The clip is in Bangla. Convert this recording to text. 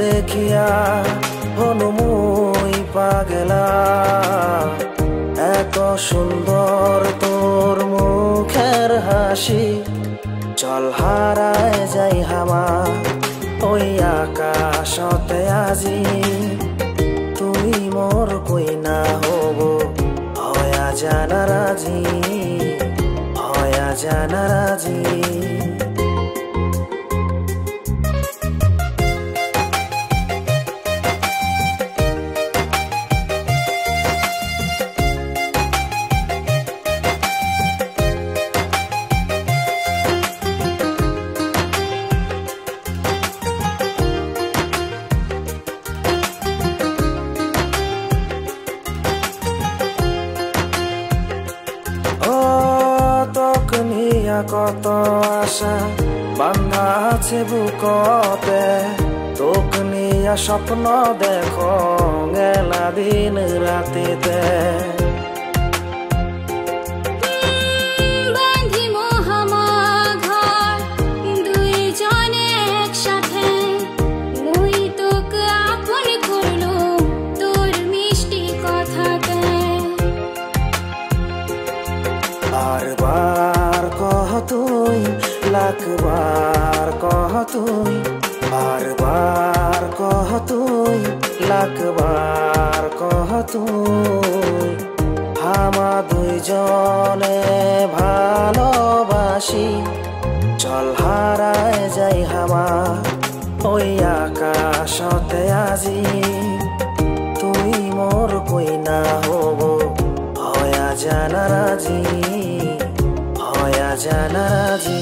দেখিয়া হনু মুই পাগলা। এত সুন্দর তোর মুখের হাসি, চল হারায় যাই হামা ওই আকাশতে আজি। তুই মোর কইনা হব হয়া জানা রাজি, হয়া জানা রাজি। কত আশা বান্ধা আছে বুকতে, তোক নিয়া স্বপ্ন দেখো গেলা দিন রাতিতে। বারবার কহ তুই, লাখবার কহ তুই, বারবার কহ তুই, লাখবার কহ তুই। হামা দুইজনে ভালোবাসি, চল হারায় যাই হামা ওই আকাশতে আজি। তুই মোর কইনা হব হয়া জানা রাজি, হয়া জানা রাজি।